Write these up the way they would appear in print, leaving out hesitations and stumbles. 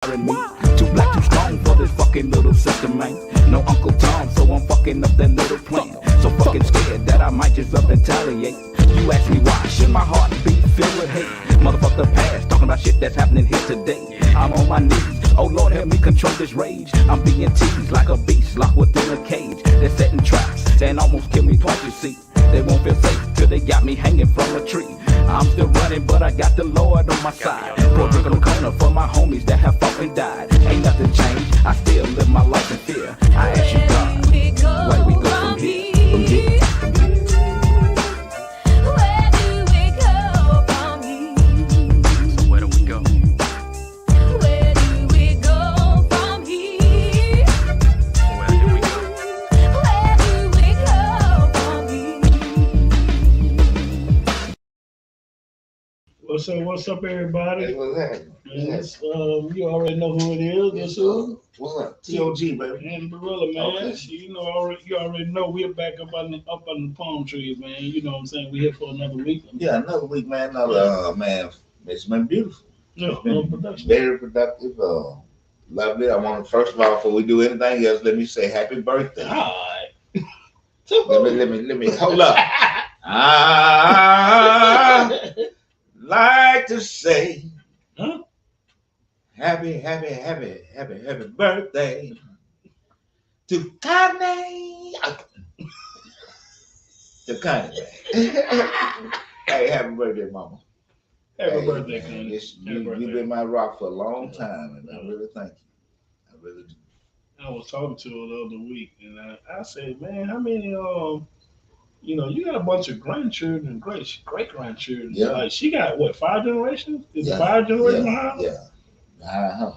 and me. Too black, too strong for this fucking little sister, man. No Uncle Tom, so I'm fucking up that little plan. So fucking scared that I might just up and retaliate. You ask me why, should my heart be filled with hate? Motherfucker past, talking about shit that's happening here today. I'm on my knees, oh Lord help me control this rage. I'm being teased like a beast locked within a cage. They're setting traps and almost kill me twice, you see. They won't feel safe till they got me hanging from a tree. I'm still running, but I got the Lord on my side. Pour a drink on the corner for my homies that have fought and died. Ain't nothing changed, I still live my life in fear. I ask you God, where we go from here? From here. Where do we go from here? So where do we go? Where do we go from here? Where do we go? Where do we go from here? What's up, everybody? Hey, what's happening? Yes, you already know who it is. Guess who? What's up? T.O.G, baby. And Gorilla, man. Okay. You already know we're back up on the palm trees, man. You know what I'm saying? We're here for another week. Yeah, another week, man. Man, it's been beautiful. Yeah, It's been production. very productive. Lovely. I want to, first of all, before we do anything else, let me say happy birthday. All right. Let me hold up. I like to say Huh? happy birthday to Kanye. To Kanye. Hey, happy birthday, mama. Happy Hey, birthday, man, Connie. You've Happy birthday. been my rock for a long time, and I really thank you. I really do. I was talking to her the other week, and I said, man, how many you got a bunch of grandchildren and great grandchildren. Yeah. Like she got what, 5 generations? Is it Yeah, 5 generations yeah, behind her? yeah. Uh-huh.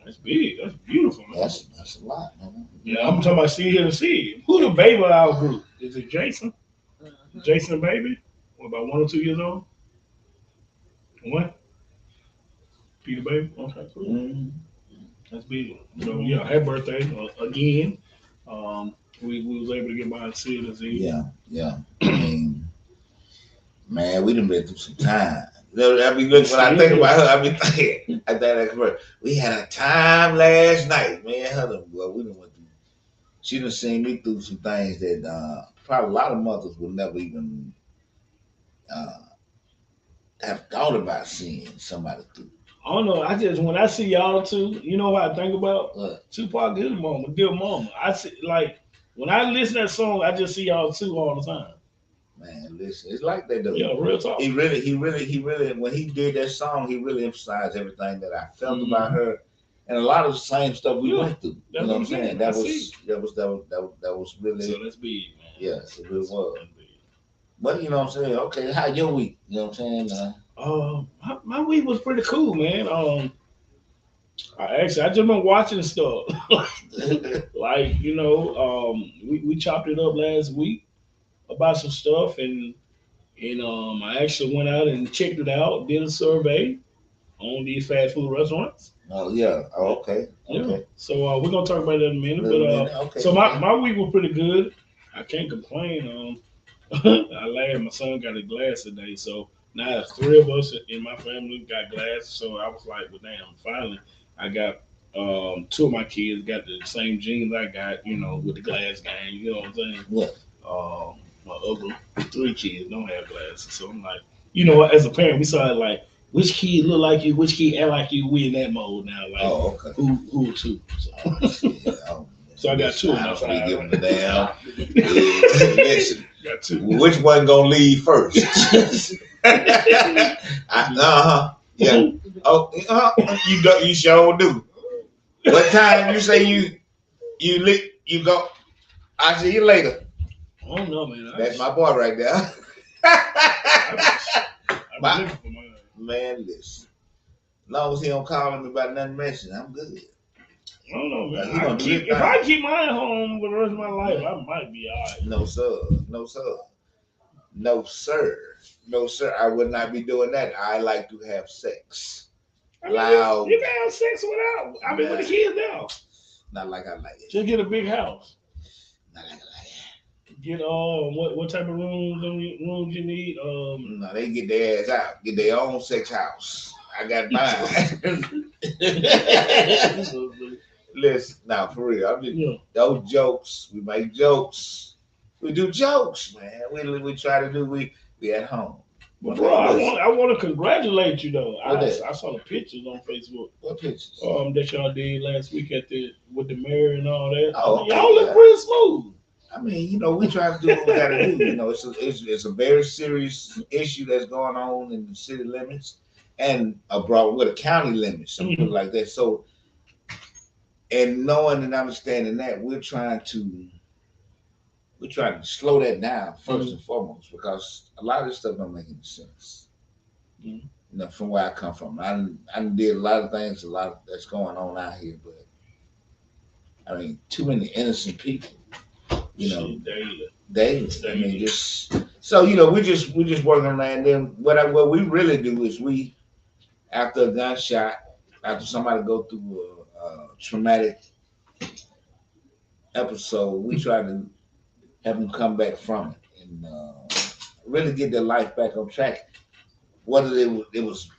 That's big. That's beautiful, man. That's a lot, man. Yeah, I'm talking about see here to see. Who the baby of our group? Is it Jason? Jason the baby? What, about 1 or 2 years old? What? Peter baby? Okay, cool. Mhm. That's big. So yeah, happy birthday again. We was able to get by and see it as Yeah. I mean, man, we done been through some time. When I think about her, I be thinking, we had a time last night, man. Well, we done went through. She done seen me through some things that probably a lot of mothers would never even uh, have thought about seeing somebody through. I don't know. I just when I see y'all two, you know what I think about? What? Tupac, good mama, good mama. I see like when I listen to that song, I just see y'all two all the time. Man, listen, it's like that though. Yeah, real talk. He really, when he did that song, he really emphasized everything that I felt about her, and a lot of the same stuff we went through. You know what I'm saying? That was really, So that's big, man. yeah, it really was. That's big. But you know what I'm saying? Okay, how your week? You know what I'm saying? My week was pretty cool, man. I just been watching stuff. Like, we chopped it up last week about some stuff, and I actually went out and checked it out, did a survey on these fast food restaurants. Oh yeah. Oh, okay. Yeah. So we're gonna talk about that in a minute. Okay. So my week was pretty good. I can't complain. I laughed. My son got a glass today, so now there's 3 of us in my family got glasses. So I was like, well, damn! Finally, I got 2 of my kids got the same genes I got. With the glass game. You know what I'm saying? Yeah. My other 3 kids don't have glasses, so I'm like, as a parent, we started like, which kid look like you, which kid act like you. We in that mode now. Like, okay. who 2? So, so I got 2 in my I side. don't be giving a damn. Listen, Got 2. which one gonna leave first? Yeah. Oh, you sure do. What time you say you go? I see you later. I don't know, man. That's my boy right there. I'm looking for mine. Man, listen. As long as he don't call me about nothing messing, I'm good. I don't know, man. He gonna do his If I thing. keep mine home for the rest of my life, I might be all right. No sir. No sir. No sir. No sir. I would not be doing that. I like to have sex. I mean, Loud. you can have sex without. I mean, with the kids now. Not like I like it. Just get a big house. Not like I like it. Get what type of rooms you need? No, they get their ass out. Get their own sex house. I got mine. Listen, now for real, I'm just Yeah. those jokes. We make jokes. We do jokes, man. We try to do. We at home. But bro, I want to congratulate you though. What that? I saw the pictures on Facebook. What pictures? That y'all did last week with the mayor and all that. Oh, okay, y'all look yeah. pretty smooth. I mean, we try to do what we got to do. It's a very serious issue that's going on in the city limits and abroad with the county limits, something like that. So, and knowing and understanding that, we're trying to slow that down 1st and foremost, because a lot of this stuff don't make any sense. From where I come from, I did a lot of things, that's going on out here, but I mean, too many innocent people. Daily. I mean, just so we just working on that. And then what we really do is after a gunshot, after somebody go through a traumatic episode, we try to have them come back from it and really get their life back on track. Whether it was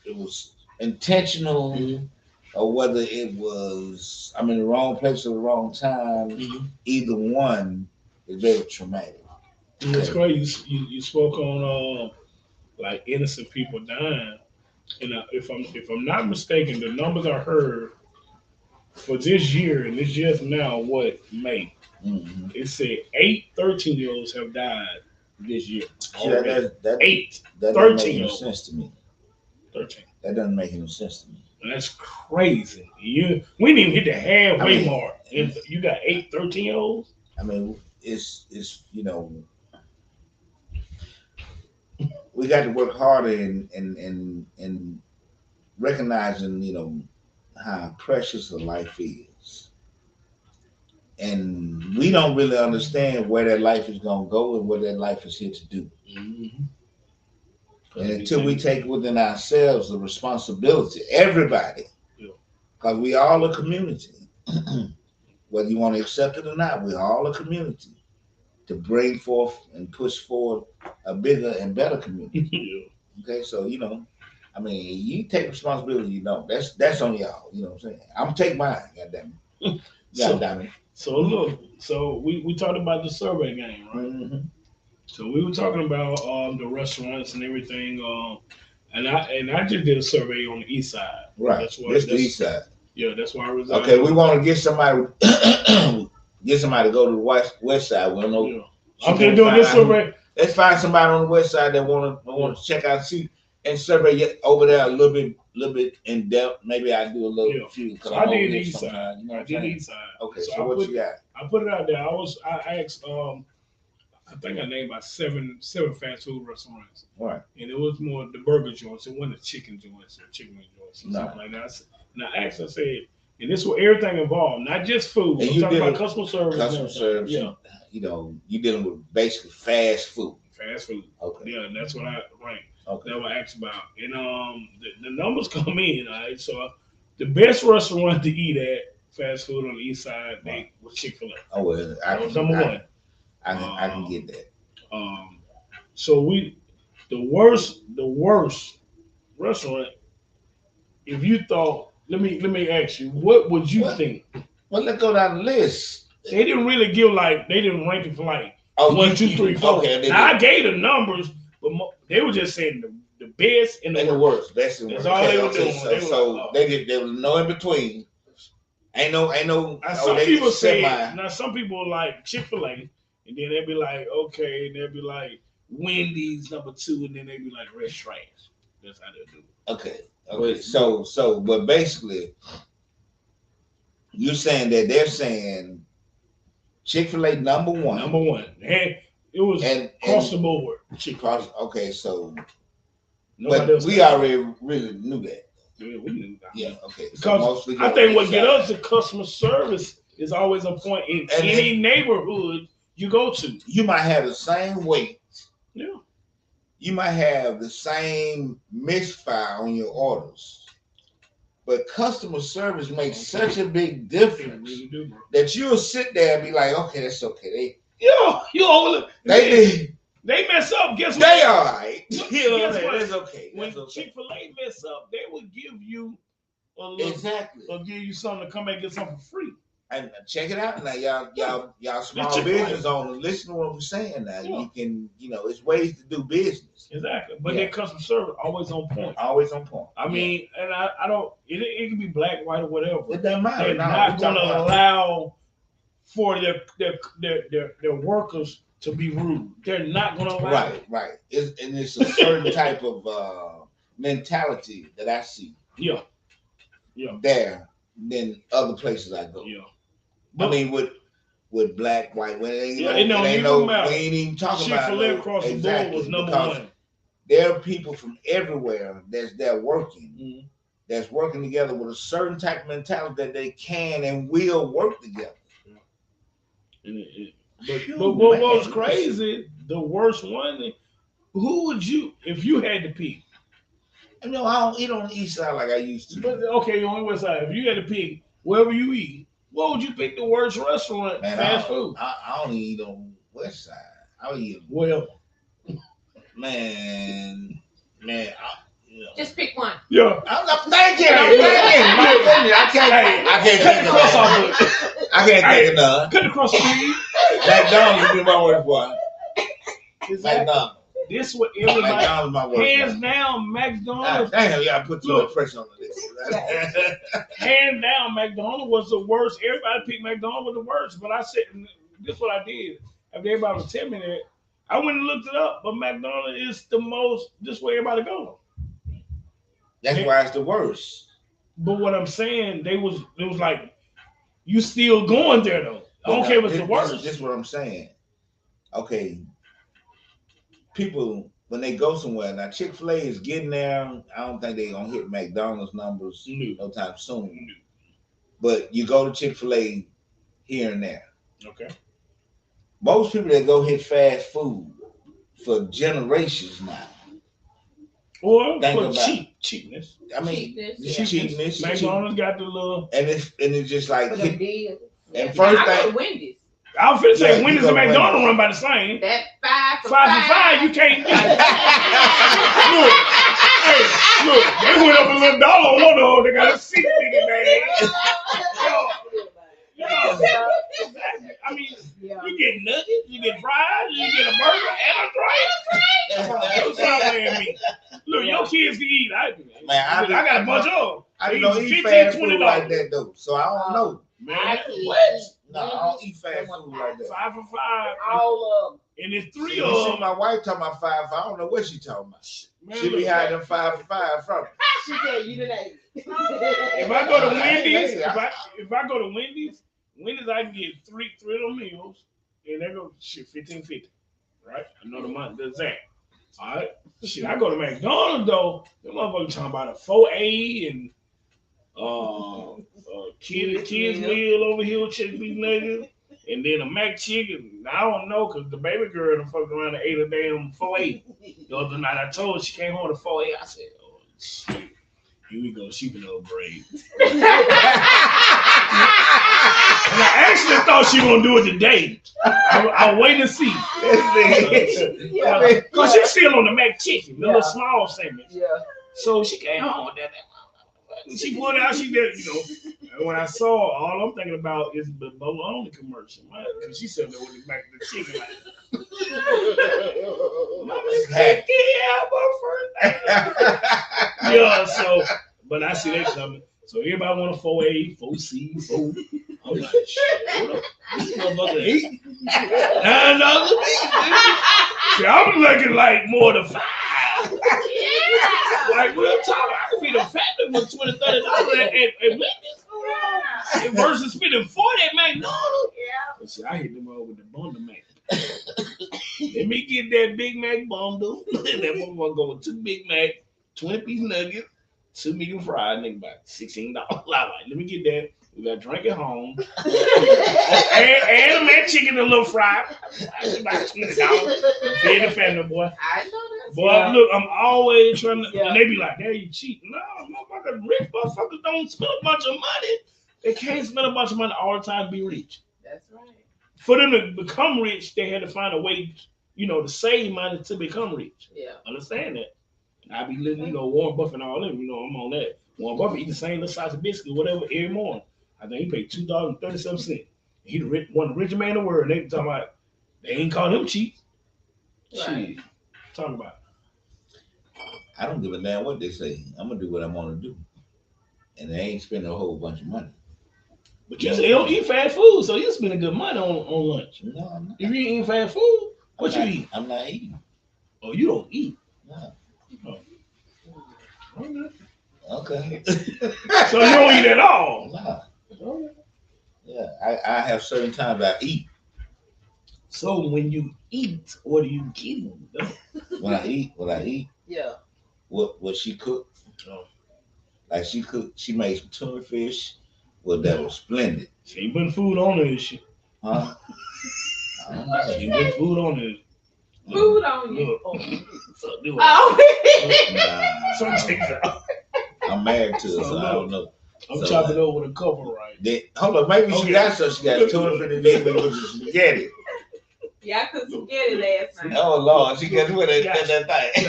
intentional or whether it was I'm in the wrong place at the wrong time, either one is very traumatic. And it's crazy. You spoke on like innocent people dying, and if I'm not mistaken, the numbers I heard for this year and this year from now, May? It said 8 13-year-olds have died this year. That 8 that doesn't make 13 any sense to me. 13. That doesn't make any sense to me. And that's crazy. We didn't even hit the halfway mark. And you got 8 13-year-olds. I mean, it's we got to work harder in recognizing how precious a life is, and we don't really understand where that life is going to go and what that life is here to do. And until we take within ourselves the responsibility, everybody, because we all a community, whether you want to accept it or not, we're all a community, to bring forth and push forward a bigger and better community. Okay, so I mean, you take responsibility, you don't. That's on y'all. You know what I'm saying? I'm gonna take mine. Goddamn it. Goddamn it. So look, we talked about the survey game, right? So we were talking about the restaurants and everything. And I just did a survey on the east side. Right. That's the east side. Yeah, that's why I was. Okay, we want to get somebody to go to the west side. We don't know. Yeah. I'm just doing this survey. Let's find somebody on the west side that want to check out, see, and survey over there a little bit in depth. Maybe I do a little few. So I did the east side. I did the east side. Okay, so what you got? I put it out there. I asked. I think I named about seven fast food restaurants. Right. And it was more the burger joints. It wasn't the chicken joints or chicken wing joints or something like that. And I asked, I said, and this was everything involved, not just food. And I'm talking about customer service. Customer service. Yeah. You dealing with basically fast food. Fast food. Okay. Yeah, that's what I ranked. Okay. That what I asked about. And the numbers come in, all right? So the best restaurant to eat at, fast food on the east side, was Chick-fil-A. Oh, well, that was number one. I can get that. So the worst restaurant. If you thought, let me ask you, what would you think? Well, let's go down the list. They didn't really give they didn't rank it for 1, 2, 3, 4. Okay, now I gave the numbers, but they were just saying the best and the worst. Best and worst. That's all they were doing. So there was no in between. Ain't no. Some people say now. Some people like Chick-fil-A. And then they'd be like, okay, and they'd be like, Wendy's number 2, and then they'd be like, Red Trash. That's how they do it. Okay. So, but basically, you're saying that they're saying Chick-fil-A number 1. Number 1. And it was across the board. Chick-fil-A. Okay, so, but we already really knew that. Yeah, we knew that. Yeah, okay. Because so I think what get us to customer service is always a point in any neighborhood you go to. You might have the same weight. Yeah. You might have the same misfire on your orders. But customer service makes such a big difference really do, bro. that you'll sit there and be like, okay, that's okay. You only They They mess up. Guess what? They all right. Guess You know what I'm saying? what? That's okay. When That's okay. Chick-fil-A mess up, they would give you a little, Exactly. or give you something to come back and get something for free. And check it out now, y'all small Chick-fil-A. business owners. Listen to what I'm saying now. Yeah. You can, it's ways to do business. Exactly. But Yeah. their customer service always on point. Always on point. I mean, and I don't. It can be black, white, or whatever. It doesn't matter. They're No, not we going to talking about- allow for their workers to be rude. They're not going to allow. Right. It's a certain type of mentality that I see Yeah. there than other places I go. Yeah. I mean, with black, white, when it ain't Yeah, it don't we matter. ain't even talking about Chick-fil-A no- across the board exactly, was number because one. there are people from everywhere that's there working, Mhm. that's working together with a certain type of mentality that they can and will work together. But what was crazy, the worst one, who would you, if you had to pick? I don't eat on the east side like I used to. But okay, on the west side, if you had to pick wherever you eat, what would you pick the worst restaurant, Man, fast food? I don't eat on the west side. I eat, Well, man. Just pick one. yeah. I'm thinking. My goodness, I can't Cut think the of cross none. off of it. I can't think of none. Cut the cross off of it. McDonald's is my worst one. Exactly. McDonald's. This what everybody, McDonald's my worst hands one. down, McDonald's. Damn, you gotta put too much pressure on this. Hands down, McDonald's was the worst. Everybody picked McDonald's was the worst. But I said, this is what I did. After everybody was telling me that, I went and looked it up. But McDonald's is the most, this where everybody go. That's why it's the worst. But what I'm saying, it was like, you still going there though. I don't care if it's the worst. This is what I'm saying. Okay. People, when they go somewhere, now Chick-fil-A is getting there. I don't think they're gonna hit McDonald's numbers no time soon. But you go to Chick-fil-A here and there. Okay. Most people that go hit fast food for generations now. Or Think for about cheapness. I mean, Cheapness, cheapness. McDonald's got the little. And it's just like For the deal. and I first go to thing, Wendy's. I was finna say Yeah, Wendy's you and go McDonald's run by the same. That 5 for 5 for 5, you can't do it. Look, they went up a little dollar on one of them. They got a seat in it, man. I mean, you get nuggets, you get fries, you get a burger and a drink. Don't stop playing me. Look, your kids can eat. I got a bunch of them. I They don't use eat $15, fast food $20. like that though. So I don't know. Man, what? No, I don't eat fast food like that. 5 for 5. All of them. And it's 3 You of see them. my wife talking about 5 for 5. I don't know what she talking about. Man, She be look, hiding them 5 for 5 from me. She said you didn't. if I go to I ain't Wendy's, lazy. if I go to Wendy's I can get three of them meals, and they go shit $15.50, right? Another month does that. All right, shit. I go to McDonald's though. The motherfuckers talking about a 4A and kids meal over here with chicken beef nuggets, and then a mac chicken. I don't know because the baby girl done fucked around and ate a damn 4A. The other night I told her she came home to 4A. I said, oh shit. Here we go. She been little brave. And I actually thought she gonna do it today. I'll wait and see. Cause she's still on the mac chicken, the little small segment. Yeah. So she came home with that. She pulled it out. She did, And when I saw, all I'm thinking about is the bologna commercial, man. Cause she said that with the chicken. Yeah. So, but I see that coming. So everybody want a 4A, 4C, 4. I'm like, shit, hold up. This motherfucker $8. $9 a piece. See, I'm looking like more than 5. Like real talk, I could be the fat one for $20, $30 at Wendy's. Versus spending 40 at McDonald's. But see, I hit them all with the bundle Mac. Let me get that Big Mac bundle. That motherfucker go with 2 Big Mac, 20-piece nuggets, 2 medium fried, nigga about $16. Like, let me get that. We got drink at home. and a mac chicken and a little fry. About $20. Feed the family, boy. I know that. Boy, look, I'm always trying to, Yeah. and they be like, "There you cheat." No, motherfuckers, rich motherfuckers don't spend a bunch of money. They can't spend a bunch of money all the time to be rich. That's right. For them to become rich, they had to find a way to save money to become rich. Yeah. Understand that? I be listening, Warren Buffett and all them. I'm on that. Warren Buffett eat the same little sausage biscuit, whatever, every morning. I think he paid $2.37. He one of the richest man in the world. They talking about they ain't calling him cheap. Right. Shit. Talk about I don't give a damn what they say. I'm gonna do what I want to do, and they ain't spending a whole bunch of money. But you say you don't eat fast food, so you spending good money on lunch. No, I'm not. If you eating fast food, what I'm you not, eat? I'm not eating. Oh, you don't eat. No. Okay. Okay. So you don't eat at all. No. Okay. Yeah, I have certain times I eat. So when you eat, what are you getting? When I eat, Yeah. what she cooked. Oh. Like she made some tuna fish. Well, that was splendid. She ain't putting food on her, is she? Huh? I don't know. She ain't putting food on her. Food on you. Look. So do it. Oh. Nah, Some chicks out. I'm married to her, so I don't know. I'm So, chopping over the cover right. Hold on, maybe she Okay. got some. She got tuna fish and with the spaghetti. Yeah, I could spaghetti last night. Oh Lord, she got with that thing.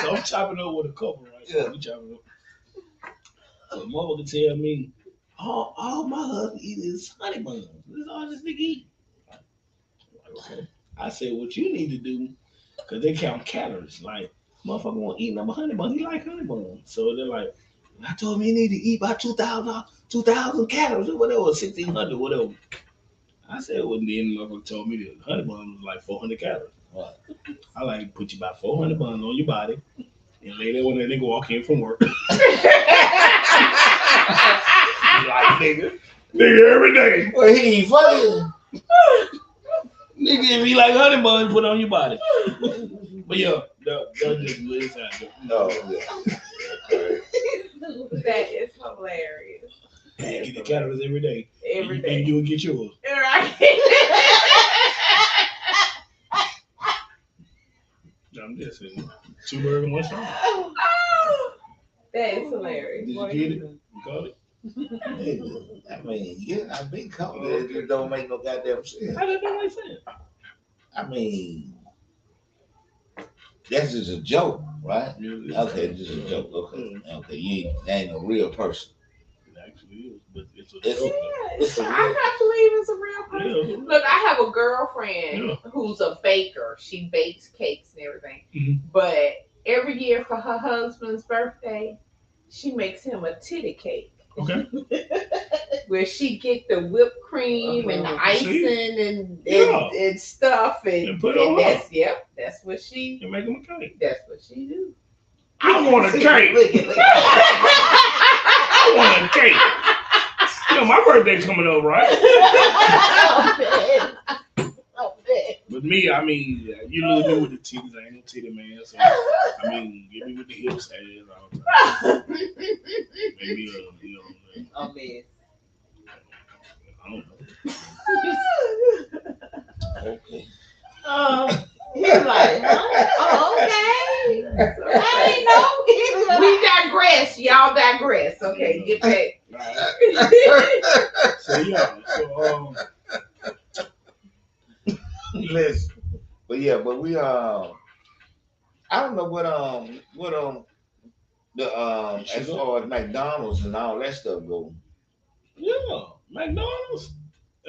So I'm chopping over the cover right. Yeah. We chopping up. So mother can tell me, all my husband eat is honey buns. This is all this nigga eat. Okay. I said, what you need to do, because they count calories. Like, motherfucker won't eat number honey bun. He like honey bun. So they're like, I told him he need to eat about 2,000 calories or whatever, 1,600, whatever. I said, well, then the motherfucker told me that honey bun was like 400 calories. Right. I like put you about 400 buns on your body and lay there when they walk in from work. Like, nigga every day. Well, he ain't funny. Nigga, if you like honey buns, put on your body. But yeah, that's just what it's out there. No, yeah. That is hilarious. You get the calories every day. Every And day. you will get yours. Right. I'm just saying. 2 birds and 1 stone. That is hilarious. Did you get it? You caught it? I mean, yeah, I've been caught. It just don't make no goddamn sense. How did that make sense? I mean, that's just a joke, right? Okay, this is a joke. Okay, that ain't a real person. It actually is, but it's a It's joke. It's a I real. can't believe it's a real person. Yeah. Look, I have a girlfriend Yeah. who's a baker. She bakes cakes and everything. Mhm. But every year for her husband's birthday, she makes him a titty cake. Okay. Where she get the whipped cream and the See? icing and Yeah. stuff And put it on her. that's what she And make them a cake. that's what she do. I want a cake. I want a cake. Yo, my birthday's coming up, right? Oh, man. With me, I mean, you lose me with the titties. I ain't no titty man. So, I mean, get me with the hips ass all the time. Maybe, A mess. I don't know. Okay. He's like, oh, okay. I ain't know. We digress. Y'all digress. Okay, get back. So yeah, Listen, but we I don't know what as far as McDonald's and all that stuff go. yeah, McDonald's.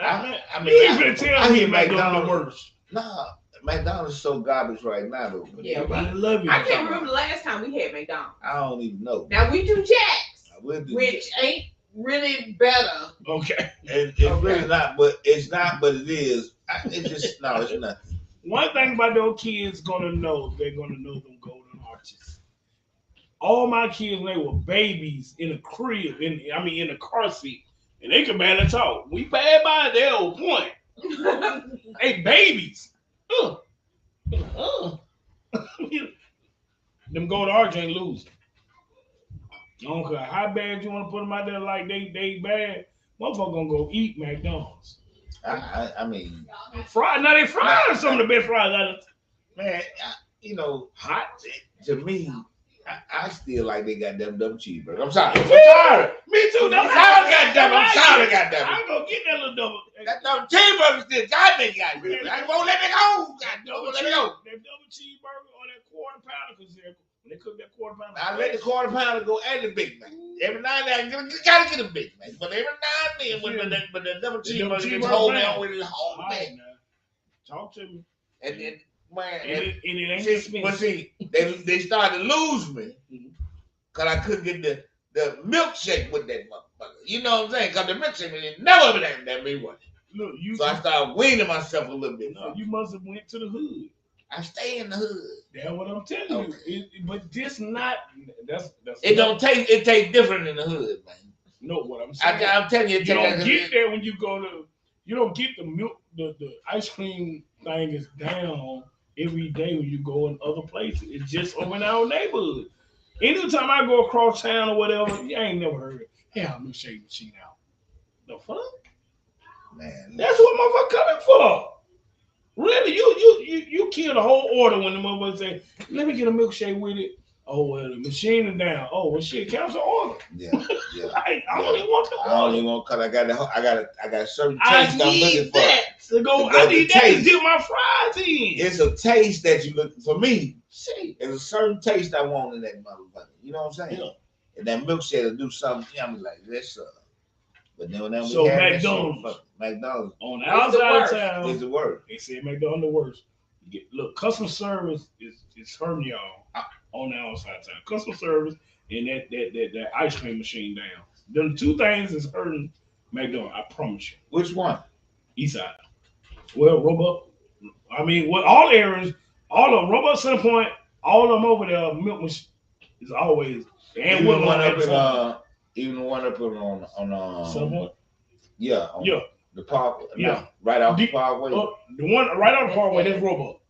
I You mean, ain't finna tell I me hear McDonald's the worst. Nah, McDonald's is so garbage right now though. Yeah, Everybody love you. I can't remember the last time we had McDonald's. I don't even know. Now we do Jack's, I will do which ain't really better. Okay. It's really not, but it's not, but it is. It's just no, it's nothing. One thing about those kids gonna know, they're gonna know them golden arches. All my kids, when they were babies in a crib, in a car seat, and they can barely talk. We passed by their old point. They babies. Them golden arches ain't losing. I don't care how bad you want to put them out there like they bad. Motherfucker gonna go eat McDonald's. I mean, Fried. Now they fried some of the best fries out there. man, hot to me. I still like they got them double cheeseburgers. I'm sorry. Me too. I'm sorry, goddamn. I'm sorry, goddamn. I'm gonna get that little double. That double cheeseburger still got me, goddamn. I won't let me go. Double Goddamn, let me go. that double cheeseburger or that quarter pounder, because when they cook that quarter pounder, I let the quarter pounder go and the Big Mac. Every now and then, I gotta get a Big Mac. But every now and then, when the double cheeseburger just hold me on with it, hold me. Talk to me. And then, man, It ain't see, but see, they started to lose me because I couldn't get the milkshake with that motherfucker. You know what I'm saying? Because the milkshake was never that me one. Look, So I started weaning myself a little bit. No, you must have went to the hood. I stay in the hood. That's what I'm telling you. But this not that's it don't taste. It tastes different in the hood, man. No, what I'm saying. I'm telling you, you don't get there when you go to. You don't get the milk. The ice cream thing is down every day when you go in other places. It's just over in our neighborhood. Anytime I go across town or whatever, you ain't never heard it. Hey, I'm gonna shake machine out. The fuck? Man, that's what motherfucker coming for. Really, you kill the whole order when the motherfucker say, "Let me get a milkshake with it." Oh well, the machine is down. Oh well, shit, cancel order. Yeah. I don't even want the order. I don't even want because I got certain taste I'm looking for. To go I need that to dip my fries in. It's a taste that you look for me. See, there's a certain taste I want in that motherfucker. You know what I'm saying? Yeah. And that milkshake will do something. I'm like, this. But then when we had McDonald's on the outside of town is the worst. They said McDonald's the worst. Look, customer service is hurting y'all on the outside of town. Customer service and that ice cream machine down. Them two things is hurting McDonald's. I promise you. Which one? Eastside. Well, Roebuck. I mean, what all areas, all of Roebuck Center Point, all of them over there, milk is always and even one up in even the one up on Center Point. Yeah. The park. Yeah. Right off the parkway. The one right off the parkway, that's Roebuck.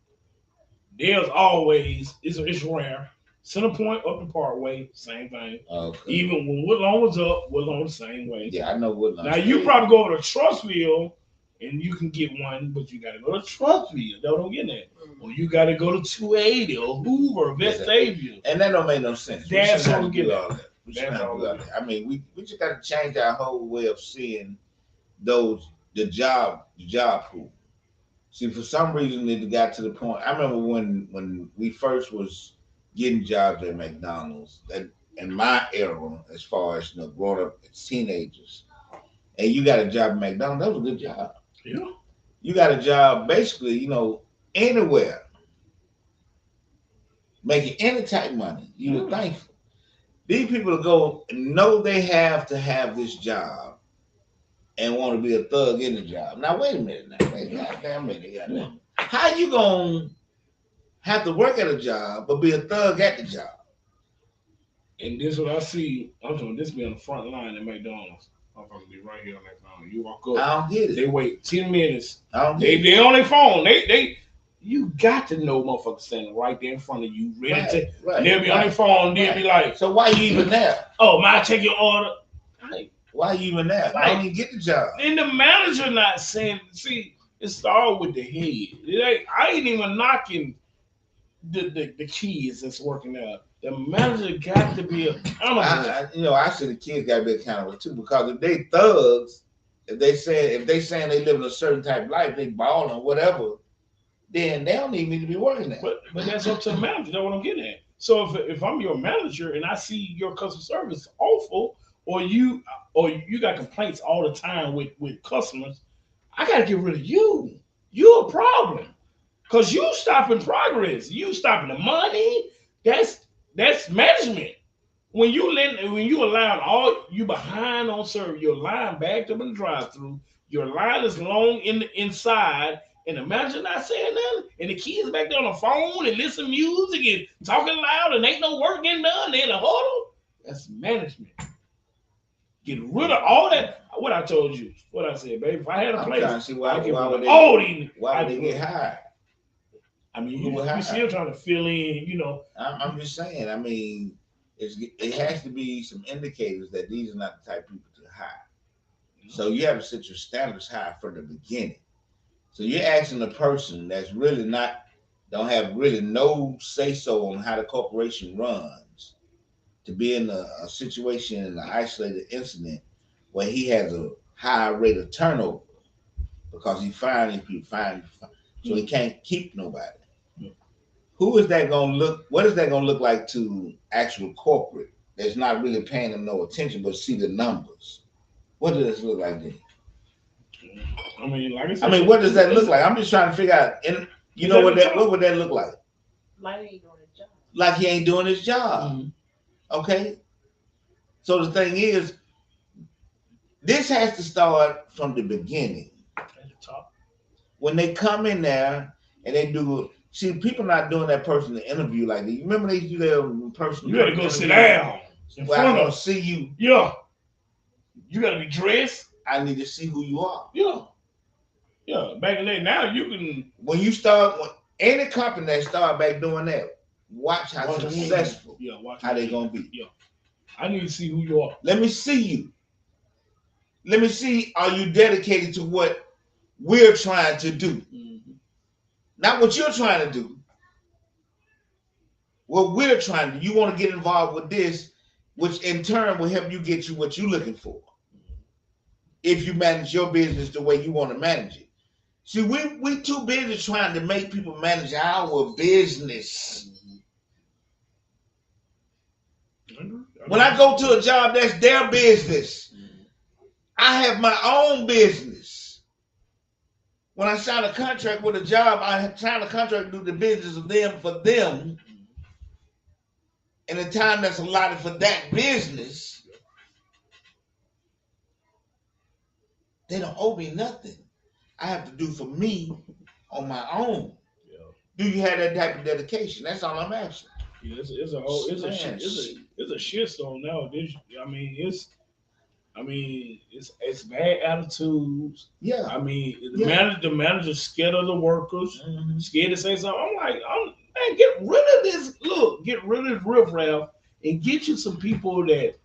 There's always it's rare. Center Point up the parkway, same thing. Okay. Even when Woodlawn was up, Woodlawn the same way. Yeah, I know Woodlawn. Now you probably go over to Trustville and you can get one, but you gotta go to Trustville. Don't get that. Or you gotta go to 280 or Hoover, Vestavia. And that don't make no sense. That's how we get all that. I mean, we just got to change our whole way of seeing the job pool. See, for some reason it got to the point. I remember when we first was getting jobs at McDonald's, that in my era, as far as growing up as teenagers, and you got a job at McDonald's, that was a good job. Yeah. You got a job basically, anywhere, making any type of money. You were thankful. These people go know they have to have this job and want to be a thug in the job. Now wait a minute. Goddamn. How you gonna have to work at a job but be a thug at the job? And this is what I see. I'm talking this be on the front line at McDonald's. I'm gonna be right here on that phone. You walk up. I don't get it. They wait 10 minutes. I don't get it. They on their phone. You got to know motherfuckers standing right there in front of you, ready to. And they'll be on their phone. They'll be like, "So why you even there? Oh, man, I take your order." Why you even there? I don't even get the job. And the manager not saying. See, it started with the head. I ain't even knocking the kids that's working there. The manager got to be accountable. I say the kids got to be accountable too, because if they thugs, if they saying they live in a certain type of life, they balling or whatever, then they don't even need to be working there. But that's up to the manager. That's what I'm getting at. So if I'm your manager and I see your customer service awful, or you got complaints all the time with customers, I gotta get rid of you. You're a problem. Cause you stopping progress. You stopping the money. That's management. When you allow you behind on service, your line backed up in the drive-through, your line is long in the inside, and the manager not saying nothing, and the kids back there on the phone and listen to music and talking loud and ain't no work getting done, they in a huddle. That's management. Get rid of all that. What I told you, what I said, baby. If I had a place, I'm see why would they get hired? I mean, you still trying to fill in, I'm just saying. I mean, it has to be some indicators that these are not the type of people to hire. So you have to set your standards high from the beginning. So you're asking a person that's really don't have really no say so on how the corporation runs to be in a situation in an isolated incident where he has a high rate of turnover. because he firing people, so he can't keep nobody. Yeah. Who is that gonna look? What is that gonna look like to actual corporate that's not really paying them no attention, but see the numbers? What does this look like then? I mean, like I said, What does that look like? I'm just trying to figure out. And you know what would that look like? Like he ain't doing his job. Like he ain't doing his job. Mhm. Okay. So the thing is, this has to start from the beginning. At the top. When they come in there and they do, see, people not doing that person to interview like that. You remember they do that person? You gotta go sit down in Well, I front don't of. see you. Yeah. You gotta be dressed. I need to see who you are. Yeah. Yeah. Back in the day, now you can. When you start, any company that start back doing that, watch how successful. Yeah. Watch how they gonna be. Yeah. I need to see who you are. Let me see you. Let me see, are you dedicated to what we're trying to do? Mm-hmm. Not what you're trying to do. What we're trying to do. You want to get involved with this, which in turn will help you get you what you're looking for. If you manage your business the way you want to manage it. See, we too busy trying to make people manage our business. When I go to a job, that's their business. I have my own business. When I sign a contract with a job, I sign a contract to do the business of them for them. And the time that's allotted for that business, they don't owe me nothing. I have to do for me on my own. Yeah. Do you have that type of dedication? That's all I'm asking. Yeah, it's a shitstorm nowadays. It's bad attitudes. Yeah. I mean, the manager's scared of the workers, scared to say something. I'm like, man, get rid of this. Look, get rid of this riffraff and get you some people that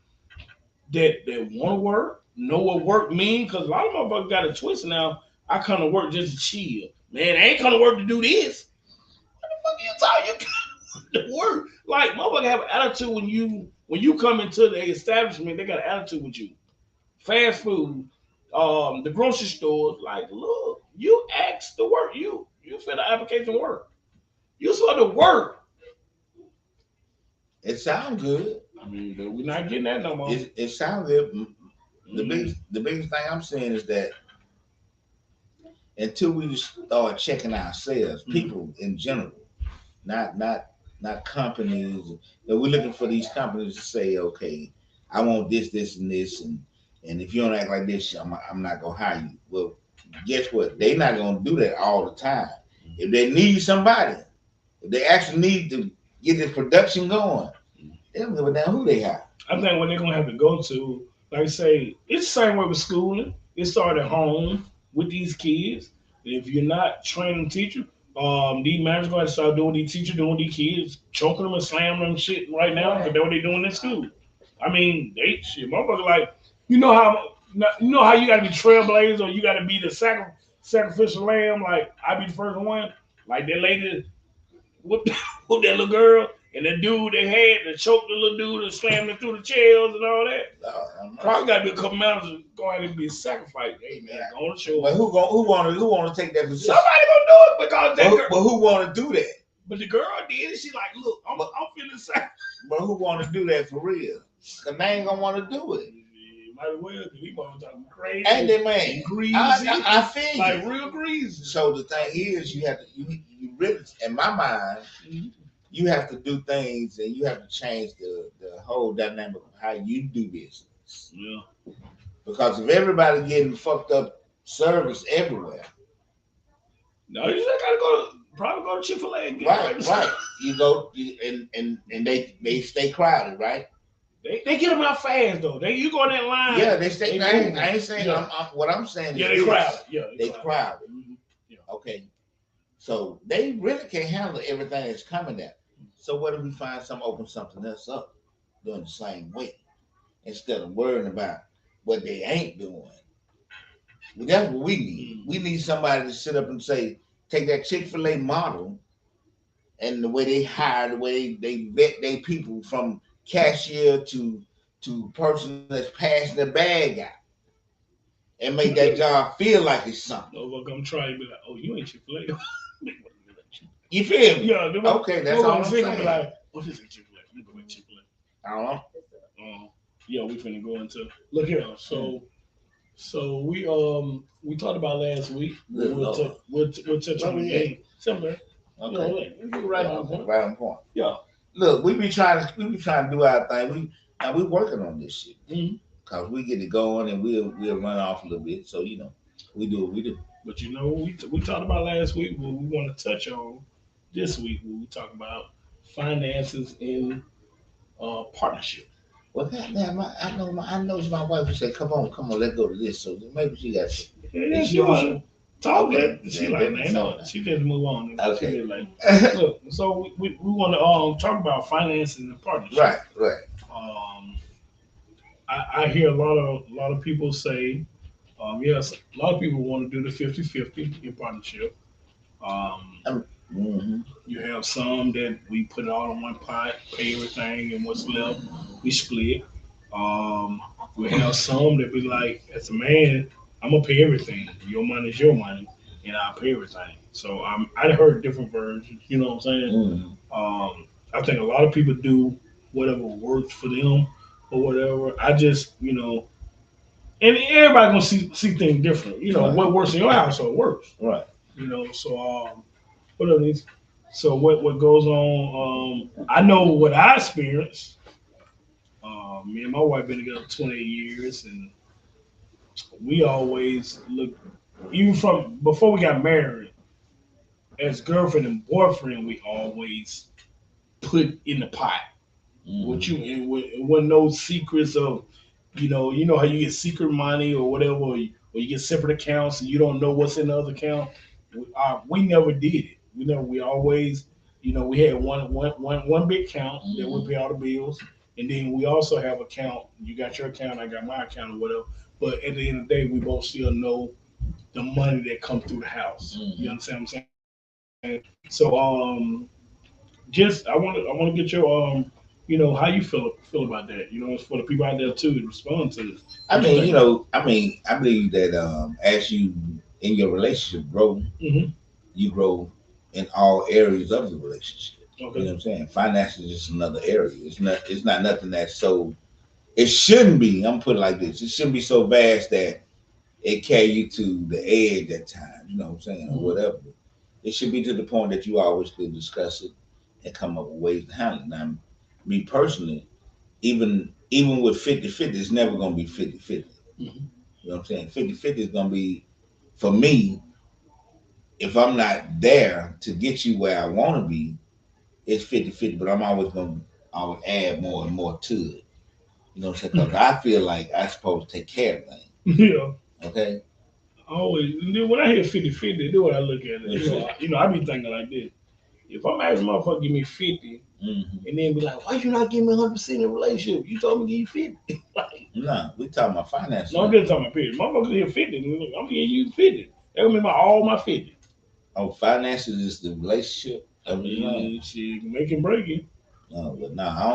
want to work, know what work means. Because a lot of motherfuckers got a twist now. I come to work just to chill. Man, I ain't come to work to do this. What the fuck you talking? You come to work. Like, motherfucker have an attitude when you come into the establishment, they got an attitude with you. Fast food, the grocery stores, like, look, you asked to work. You fill the application work. You supposed to work. It sounds good. I mean, but we're not getting that no more. It sounds good. The biggest thing I'm saying is that until we start checking ourselves, people in general, not companies, we're looking for these companies to say, okay, I want this, and this, and if you don't act like this, I'm not gonna hire you. Well, guess what? They're not gonna do that all the time. If they need somebody, if they actually need to get the production going, they don't give a damn who they hire. I think what they're gonna have to go to, like I say, it's the same way with schooling. It started at home with these kids. If you're not training teachers, these managers going to start doing these teachers, doing these kids, choking them and slamming them shit right now. But that's what they're doing in school. I mean, they shit, motherfucker. Like, you know how you got to be trailblazer or you got to be the sacrificial lamb. Like, I be the first one. Like that lady whooped that little girl. And the dude they had to choke the little dude and slam him through the chairs and all that. Probably got to be a couple managers going to be sacrificed. Hey man, go on the show. But who want to take that position? Somebody gonna do it because that girl. But who want to do that? But the girl did it. She like, look, I'm feeling sad. But who want to do that for real? Cause they ain't gonna want to do it. Might as well, cause he want to talk crazy. Ain't they, man? Greasy. I feel like real greasy. So the thing is, you have to you really, in my mind. You have to do things and you have to change the whole dynamic of how you do business. Yeah. Because if everybody getting fucked up service everywhere. No, you just gotta probably go to Chick-fil-A. Right. You go and they stay crowded, right? They get them out fast though. You go in that line. Yeah, they stay. I ain't saying. Yeah. What I'm saying is they crowded. Yeah, they crowded. Mm-hmm. Yeah. Okay. So they really can't handle everything that's coming at. So what if we find open something else up doing the same way instead of worrying about what they ain't doing? Well, that's what we need. We need somebody to sit up and say, take that Chick-fil-A model and the way they hire, the way they vet their people from cashier to person that's passing the bag out. and make that job feel like it's something. No, I'm trying to be like, oh, you ain't Chick-fil-A. You feel me? Yeah, Okay, that's all I'm saying. Be like, oh, this ain't Chick-fil-A. Let me go back to Chick-fil-A. I don't know. Yeah, we finna go into look here. So we talked about last week. We'll touch on the game. Similar. Okay. You know, right on point. Right on point. Yeah. Look, we be trying to do our thing. We working on this shit. Cause we get it going and we'll run off a little bit. So you know, we do what we do. But you know, we talked about last week. What we want to touch on this week. When we talk about finances in partnership. Well, goddamn, I know my wife would say, "Come on, let's go to this." So maybe she got some. Yeah, she want to talk. Okay. She like, man, no, she didn't move on. Okay. She like, look. So we want to talk about finances in partnership. Right. I hear a lot of people say, yes, a lot of people want to do the 50-50 in partnership. You have some that we put it all in one pot, pay everything, and what's left we split. We have some that be like, as a man, I'm gonna pay everything. Your money is your money, and I'll pay everything. So I heard different versions. You know what I'm saying? I think a lot of people do whatever works for them or whatever. I just, you know, and everybody gonna see things different. You know, what works in your household works. Right. You know, so what are these? So what goes on? I know what I experienced. Me and my wife been together 28 years, and we always look, even from before we got married, as girlfriend and boyfriend, we always put in the pot. What you and it wasn't no secrets of, you know how you get secret money or whatever, or you get separate accounts and you don't know what's in the other account. We never did it. We always, we had one big account that would pay all the bills, and then we also have account. You got your account, I got my account, or whatever. But at the end of the day, we both still know the money that comes through the house. You understand what I'm saying? So just I want to get your how you feel about that. It's for the people out there too to respond to this. I believe that as you in your relationship grow, you grow in all areas of the relationship. Okay. You know what I'm saying? Finances is just another area. It's not nothing that's so. It shouldn't be. I'm putting it like this. It shouldn't be so vast that it carry you to the edge at times. You know what I'm saying, or whatever. It should be to the point that you always could discuss it and come up with ways to handle it. Now, me personally, even with 50-50, it's never going to be 50-50. You know what I'm saying? 50-50 is going to be, for me, if I'm not there to get you where I want to be, it's 50-50, but I'm always going to add more and more to it. You know what I'm saying? Because I feel like I'm supposed to take care of things. Yeah. Okay? Always. When I hear 50-50, do what I look at it. I be thinking like this. If I'm asking motherfucker give me 50, and then be like, why you not give me 100% in a relationship? You told me to give you 50. Like, no, we talking about finances. No, I'm just talking about period. Motherfucker give 50, I'm giving you 50. That gonna be all my 50. Oh, finances is the relationship. She make and break it. No, but no, I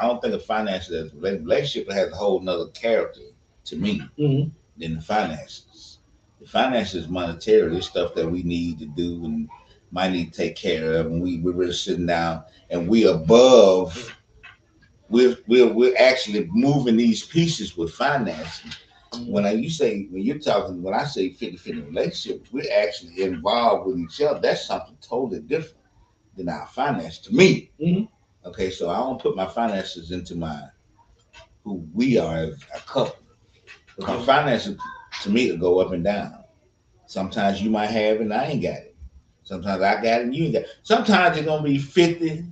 don't think of finances as a relationship. Has a whole nother character to me than the finances. The finances is monetary. It's stuff that we need to do and might need to take care of, and we're really sitting down and we above. We're actually moving these pieces with finances. When I say 50-50 relationship, we're actually involved with each other. That's something totally different than our finances to me. Okay, so I don't put my finances into who we are as a couple. Because finances to me will go up and down. Sometimes you might have it and I ain't got it. Sometimes I got it and you ain't got it. Sometimes it's gonna be 50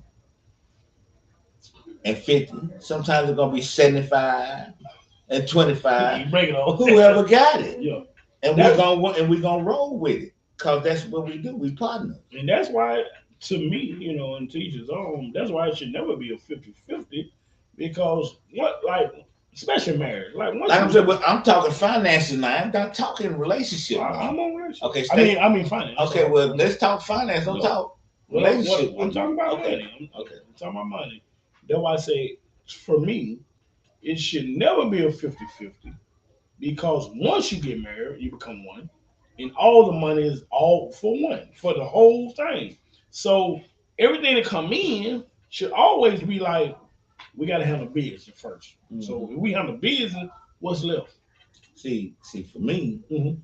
and 50. Sometimes it's gonna be 75 and 25. You break it all. Whoever got it. Yeah. And we're gonna roll with it. Because that's what we do. We partner. And that's why, to me, and to each his own, that's why it should never be a 50-50. Because especially marriage. I'm talking finances now. I'm not talking relationship. I'm on relationship. Okay, I mean finance. Okay, well, let's talk finance. Don't talk relationship. I'm talking about money. I'm talking about money. That's why I say, for me, it should never be a 50-50. because once you get married, you become one, and all the money is all for one for the whole thing. So everything that come in should always be like we got to handle business 1st. So if we handle business, what's left? See, for me, Mhm.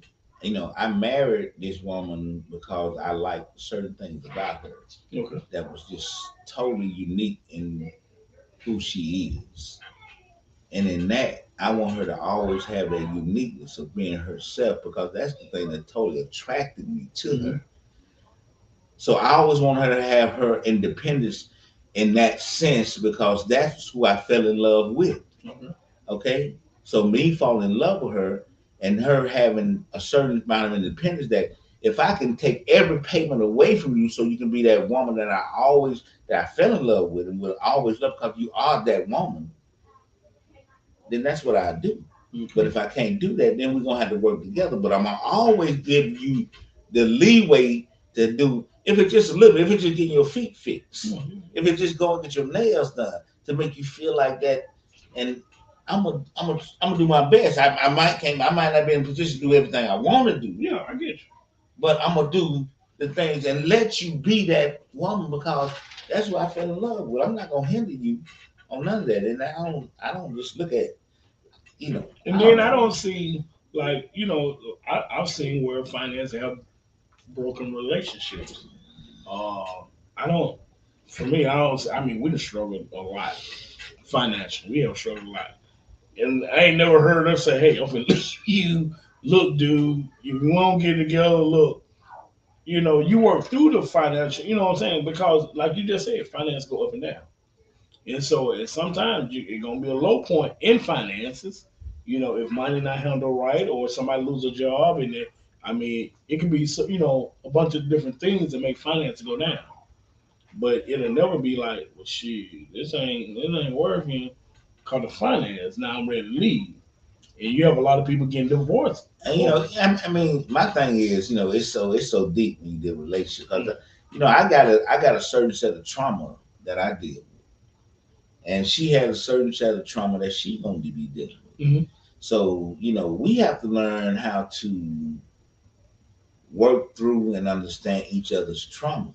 I married this woman because I liked certain things about her Okay. that was just totally unique in who she is. And in that, I want her to always have that uniqueness of being herself because that's the thing that totally attracted me to Mhm. her. So I always want her to have her independence in that sense because that's who I fell in love with. Okay. Okay. So me falling in love with her and her having a certain amount of independence that if I can take every payment away from you so you can be that woman that I fell in love with and will always love because you are that woman, then that's what I do. But if I can't do that, then we're gonna have to work together. But I'm gonna always give you the leeway to do if it's just a little bit, if it's just getting your feet fixed, if it's just going to get your nails done to make you feel like that. And I'm gonna do my best. I might not be in a position to do everything I want to do. Yeah, I get you. But I'm gonna do the things and let you be that woman because that's what I fell in love with. I'm not gonna hinder you on none of that. And I don't just look at And I don't then I know. don't see like I've seen where finance have broken relationships. I don't. For me, I don't. I mean, we have struggled a lot financially. We have struggled a lot, and I ain't never heard us say, "Hey, I'm gonna leave you. Look, dude, if you won't get together, look, you work through the financial. You know what I'm saying? Because, like you just said, finance go up and down, and so sometimes it's gonna be a low point in finances. If money not handled right, or somebody lose a job, and I mean, it can be a bunch of different things that make finance go down. But it'll never be like, well, shit, this ain't working because of finance. Now I'm ready to leave. And you have a lot of people getting divorced. And I mean, my thing is, it's so deep when you deal with relationships. 'Cause, I got a certain set of trauma that I deal with, and she had a certain set of trauma that she gonna be dealing with. Mm-hmm. So we have to learn how to work through and understand each other's trauma.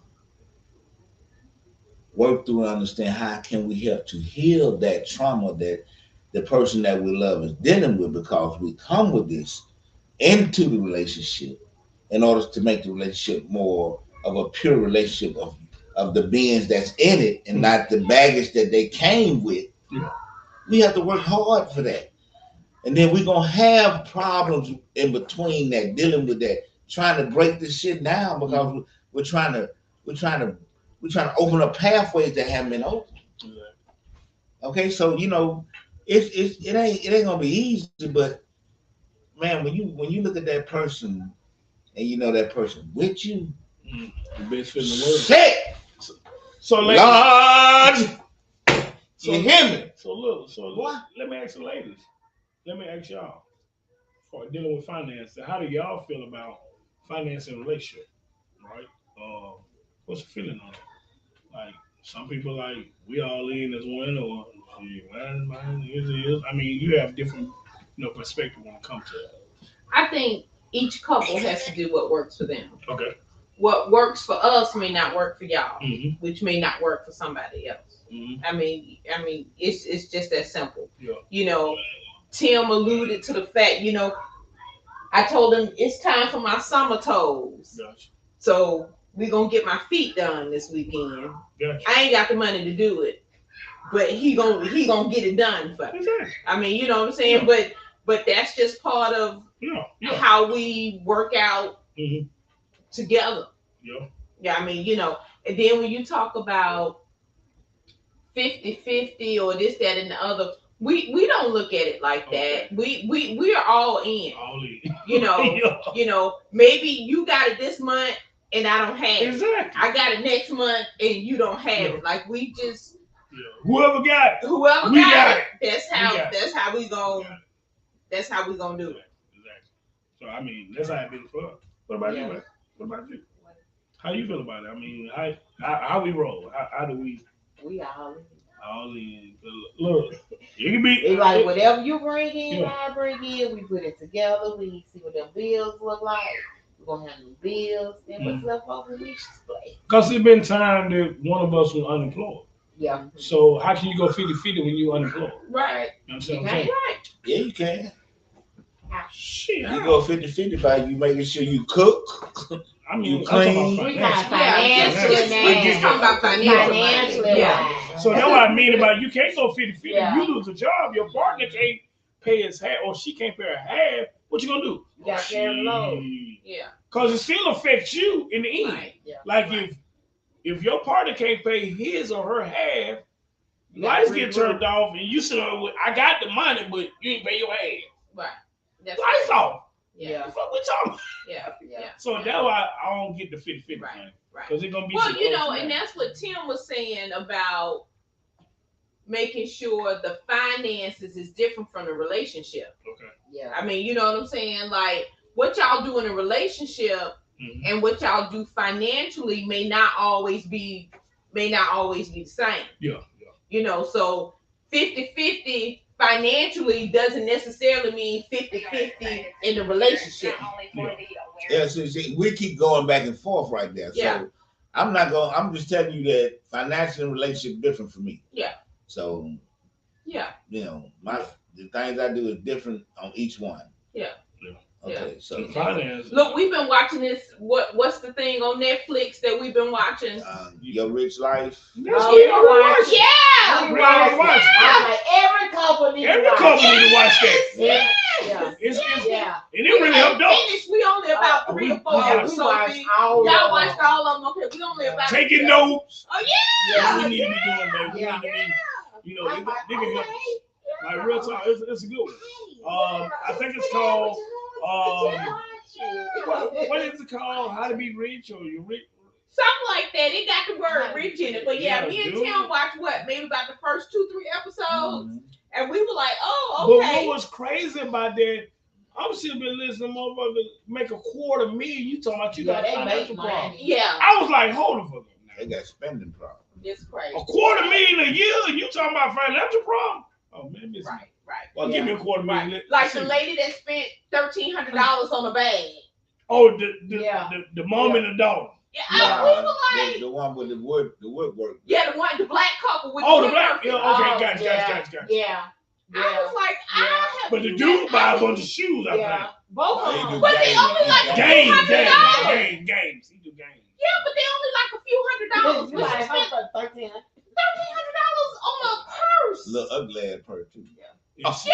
Work through and understand how can we help to heal that trauma that the person that we love is dealing with because we come with this into the relationship in order to make the relationship more of a pure relationship of the beings that's in it and not the baggage that they came with. Yeah. We have to work hard for that. And then we're gonna have problems in between that, dealing with that, trying to break this shit down because we're trying to we're trying to we're trying to open up pathways that haven't been open. Okay, so it ain't gonna be easy, but man, when you look at that person and you know that person with you, The best fit in the world. shit, So, Lord, so you hear me? So look, What? let me ask the ladies. Let me ask y'all for dealing with finance. How do y'all feel about finance in a relationship? Right? What's the feeling on it? Like some people like we all in as one, or shit, mine is. I mean, you have different perspective when it comes to that. I think each couple has to do what works for them. Okay. What works for us may not work for y'all, Mm-hmm. which may not work for somebody else. Mm-hmm. I mean, it's just that simple. Yeah. Tim alluded to the fact, I told him it's time for my summer toes. Gotcha. So we're gonna get my feet done this weekend. Gotcha. I ain't got the money to do it, but he gonna get it done for me. Exactly. I mean, you know what I'm saying? Yeah. But that's just part of Yeah. how we work out Mm-hmm. together. Yeah. Yeah, I mean, and then when you talk about 50-50 or this, that, and the other, we don't look at it like that. We are all in. All in. Yeah. Maybe you got it this month and I don't have it. Exactly. I got it next month and you don't have Yeah. it. Like we just Whoever got it. whoever We got got it. That's how we gonna do it. Exactly. So I mean, that's how it been for us. What about you, man? What about you? How you feel about it? I mean, how we roll? How do we? We all in. All in. Look, you can be. It's like whatever you bring in, Yeah. I bring in, we put it together, we see what them bills look like. We're gonna have the bills, then what's left over we split. Because it's been time that one of us was unemployed. Yeah. So how can you go 50-50 when you unemployed? Right. You know what I'm Okay, saying? right. Yeah, you can. Shit, You how? go 50-50 by you making sure you cook. I mean, you I'm talking clean. about We got financial. financially We now. get Talking about financially. Yeah. So that's what I mean about you can't go 50-50. Yeah. You lose a job, your partner can't pay his half, or she can't pay her half. What you gonna do? You got to carry the load. Yeah. Because it still affects you in the end. Right. Yeah. Like Right. if your partner can't pay his or her half, You gotta lights get regroup. turned off, and you sit there with, I got the money, but you ain't pay your half. Right. That's Lights right. off. Yeah. What we talking about? Yeah. Yeah. Yeah. So that's why I don't get the 50-50 Right. thing. Right. Because it's gonna be Well, some you know, ups and downs. that's what Tim was saying about making sure the finances is different from the relationship. Okay. Yeah. I mean, you know what I'm saying? Like what y'all do in a relationship Mhm. and what y'all do financially may not always be the same. Yeah. You know, so 50-50 financially doesn't necessarily mean 50-50 in the relationship. Yeah, see, we keep going back and forth right there. So Yeah. I'm just telling you that financial and relationship different for me. Yeah. So, Yeah. you know, the things I do is different on each one. Yeah. Okay, so Finance. Look, we've been watching this. What's the thing on Netflix that we've been watching? Your rich life. That's Oh, what we I watch. watch it. Yeah. We We already watch watched it. it. I'm like, every couple needs Every to watch couple it. need to watch that. Yeah. Yeah. It's Yeah. and it really helped us. Finished. We only about 3 or 4 Yeah, we episodes watched in. all Y'all of watched them. all of them. Okay, we only about. Taking notes. Oh Yeah. That's what we need to be doing, baby. We Yeah. need to be, you know, I'm like, they can help us. okay. Like real talk, it's a good one. I think it's called what is it called? How to Be Rich or You Rich? something like that. It got the word rich in it. But yeah, Yeah, me and dude. Tim watched what, maybe about the first 2-3 episodes, and we were like, oh, But okay. what was crazy about that? I'm still been listening to motherfuckers make $250,000. You talking about you Yeah, got they financial make problems? money. Yeah, I was like, hold on for a They minute. got spending problems. it's crazy. $250,000 a year? You talking about financial problem? Oh man, this Right, right. well, give me a $250,000. Right. Like the lady that spent $1,300 on a bag. Oh, Yeah. the mom and the daughter. Yeah, Yeah. we were like, The one with the woodwork. yeah, the black couple with Oh, the woodworking. black. Yeah, Oh, okay, gotcha. Yeah. I was like, I have But the to dude do buy a that. bunch of shoes, I Yeah. Both Oh, of he them. do But they games. only He like games. think. Games. He do games. Yeah, but they only like a few $100. You But she like spent her for 13. $1,300 on a purse. Little ugly ass purse too. Yeah, it wasn't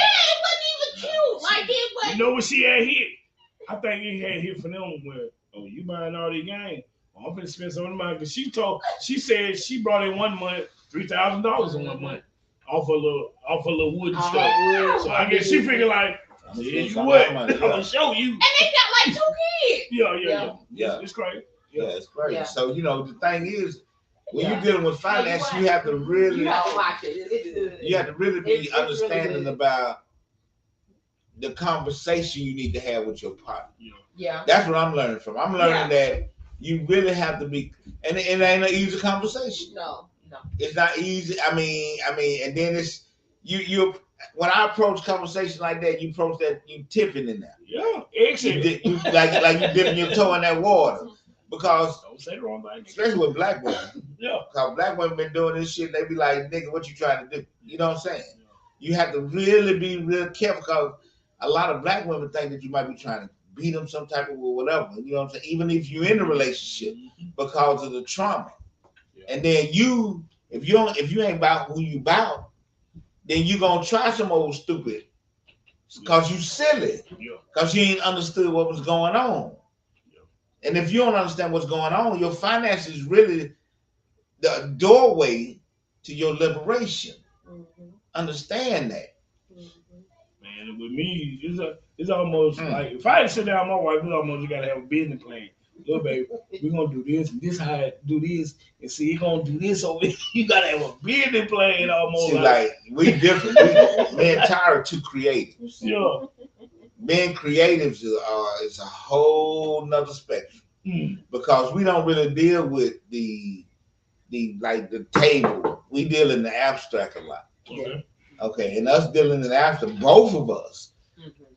even cute. Like it was. You know what she had hit? I think he had hit for them where, oh, you buying all these games. Oh, I'm finna spend some of the money. Because she said she brought in 1 month, $3,000 in 1 month off a little wood and stuff. So I guess she figured like, I'm yeah, spend you some what? of that money, I'm gonna yeah. show you. And they got like 2 kids. Yeah. Yeah. It's crazy. Yeah, it's crazy. Yeah. So you know the thing is, when Yeah. you're dealing with finance, you have to really, You have to watch it. It's good. you have to really be It's really understanding good. about the conversation you need to have with your partner. Yeah. That's what I'm learning from. I'm learning that you really have to be, and it ain't an easy conversation. No. It's not easy. I mean, and then it's you. When I approach conversation like that, you approach that you tipping in there. Yeah. You, Excellent. you like you dipping your toe in that water because Don't say the wrong thing. especially with black women. Yeah. Because black women been doing this shit, they be like, nigga, what you trying to do? You know what I'm saying? You have to really be real careful because a lot of black women think that you might be trying to beat them some type of or whatever. You know what I'm saying? Even if you're in a relationship because of the trauma. And then if you ain't about who you about, then you gonna try some old stupid because you silly. Yeah. Because you ain't understood what was going on. And if you don't understand what's going on, your finances is really the doorway to your liberation. Understand that. Man, with me, it's almost like if I had to sit down with my wife, it's almost you gotta have a business plan. Look, baby, we're gonna do this and this how I do this, and see, you're gonna do this over here. You gotta have a business plan almost. See, like we different. Me and Tyra are two creatives. yeah. Being creatives is a whole nother spectrum because we don't really deal with the table, we deal in the abstract a lot. Okay. Okay, and us dealing in the abstract, both of us.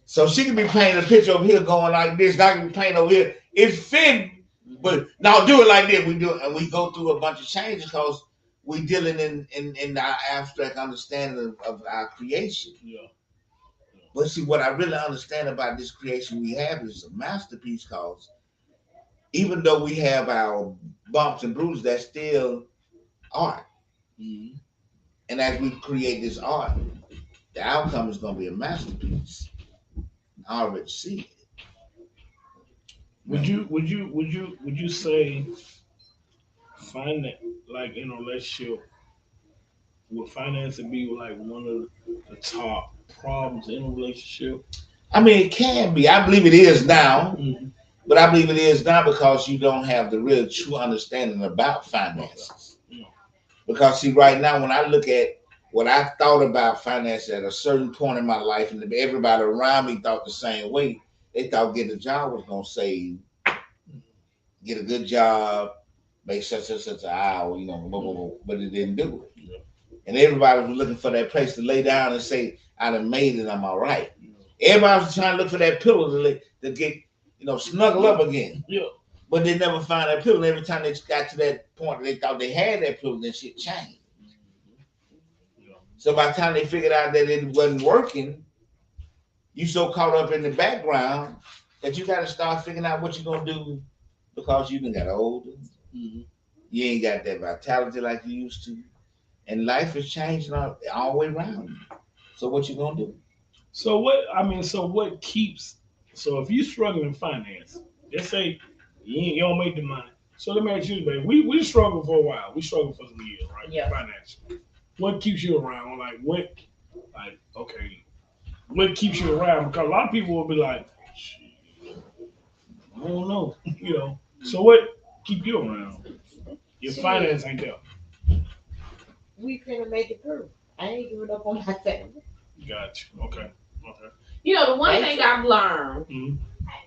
So she can be painting a picture over here going like this, I can be painting over here. It's fitting, but now do it like this. We do it, and we go through a bunch of changes because we dealing in our abstract understanding of our creation. Yeah. But see, what I really understand about this creation we have is a masterpiece because even though we have our bumps and bruises, that's still art. Mm-hmm. And as we create this art, the outcome is going to be a masterpiece. I already see it. Would you say find that like in a relationship would finance be like one of the top problems in a relationship? I mean, it can be. I believe it is now, Mm-hmm. but I believe it is now because you don't have the real true understanding about finances. Yeah. Because see, right now, when I look at what I thought about finances at a certain point in my life, and everybody around me thought the same way, they thought getting a job was gonna save, get a good job, make such and such an hour, you know, blah, blah, blah, but it didn't do it. Yeah. And everybody was looking for that place to lay down and say, I done made it, I'm all right. Everybody was trying to look for that pillow to get, you know, snuggle up again. Yeah. But they never found that pillow. Every time they got to that point, they thought they had that pillow, then shit changed. Yeah. So by the time they figured out that it wasn't working, you so caught up in the background that you got to start figuring out what you're going to do because you done got older. Mm-hmm. You ain't got that vitality like you used to. And life is changing all the way around. So what you going to do? So what keeps, so if you struggling in finance, let's say you don't make the money. So let me ask you, baby, we struggled for a while. We struggled for some years, right? Yeah. Financially. What keeps you around? What keeps you around? Because a lot of people will be like, I don't know, you know. So what keep you around? Your finance ain't there. We finna make it through. I ain't giving up on my family. Got you. Okay. You know, the one thing I've learned Mm-hmm.